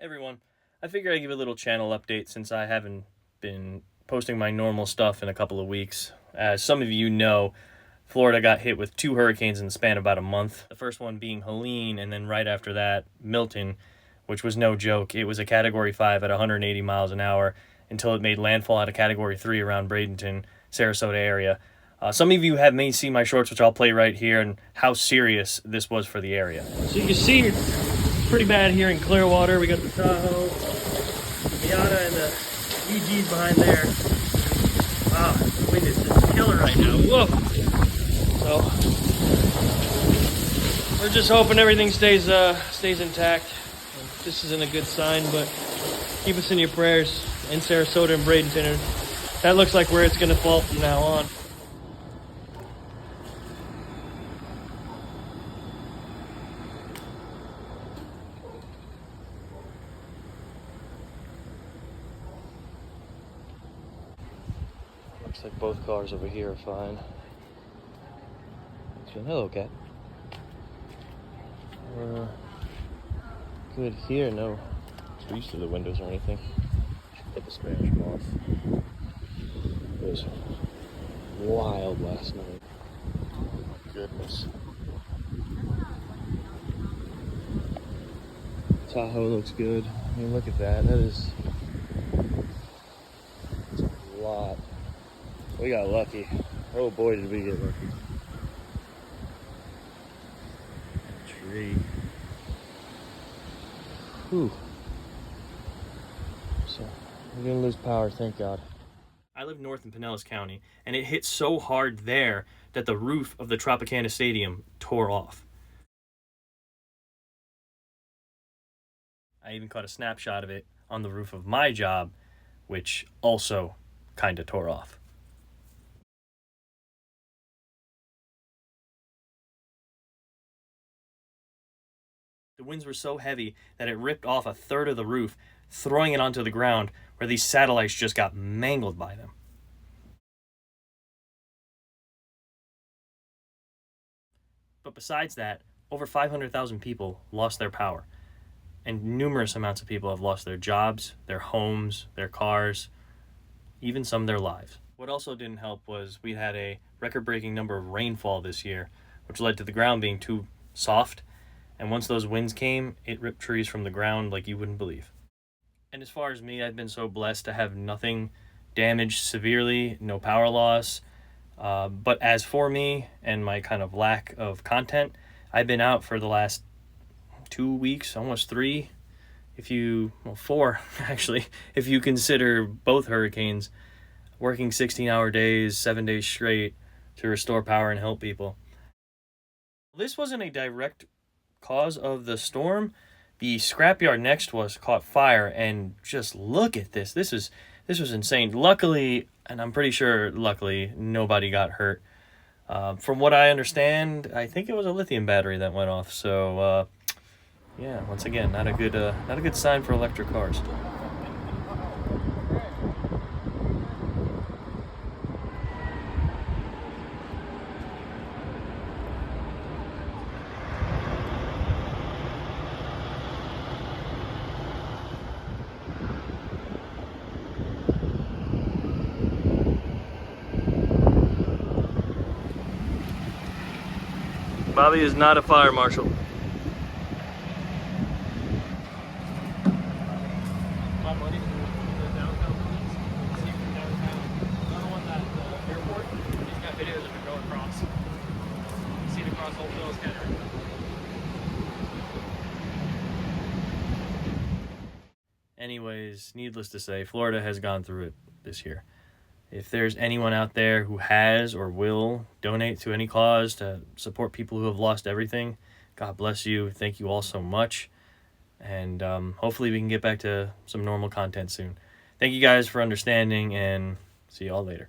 Everyone, I figured I'd give a little channel update since I haven't been posting my normal stuff in a couple of weeks. As some of you know, Florida got hit with 2 hurricanes in the span of about a month. The first one being Helene, and then right after that, Milton, which was no joke. It was a Category 5 at 180 miles an hour until it made landfall at a Category 3 around Bradenton, Sarasota area. Some of you have may see my shorts, which I'll play right here, and how serious this was for the area. So you can see it's pretty bad here in Clearwater. We got the Tahoe, the Miata, and the EGs behind there. Wow, the wind is just a killer right now. Whoa! So we're just hoping everything stays intact. This isn't a good sign, but keep us in your prayers in Sarasota and Bradenton. That looks like where it's going to fall from now on. Looks like both cars over here are fine. So, hello, cat. Good here, no trees to the windows or anything. Should put the Spanish moth. It was wild last night. Goodness. Tahoe looks good. I mean, look at that. That's a lot. We got lucky. Oh boy, did we get lucky. Tree. Whew. So, we're gonna lose power, thank God. I live north in Pinellas County, and it hit so hard there that the roof of the Tropicana Stadium tore off. I even caught a snapshot of it on the roof of my job, which also kinda tore off. The winds were so heavy that it ripped off a third of the roof, throwing it onto the ground, where these satellites just got mangled by them. But besides that, over 500,000 people lost their power, and numerous amounts of people have lost their jobs, their homes, their cars, even some their lives. What also didn't help was we had a record-breaking number of rainfall this year, which led to the ground being too soft. And once those winds came, it ripped trees from the ground like you wouldn't believe. And as far as me, I've been so blessed to have nothing damaged severely, no power loss. But as for me and my kind of lack of content, I've been out for the last 2 weeks, almost 3. 4 actually, if you consider both hurricanes, working 16-hour days, 7 days straight to restore power and help people. This wasn't a direct cause of the storm. The scrapyard next to us caught fire, and just look at this. This was insane. Luckily, and I'm pretty sure luckily, nobody got hurt. From what I understand, I think it was a lithium battery that went off. So yeah, once again, not a good sign for electric cars. Bobby is not a fire marshal. My buddy the downtown police, see from downtown. Another one at the airport. He's got videos of it going across. You see it across Old Hills, Henry. Anyways, needless to say, Florida has gone through it this year. If there's anyone out there who has or will donate to any cause to support people who have lost everything, God bless you. Thank you all so much. And hopefully we can get back to some normal content soon. Thank you guys for understanding, and see you all later.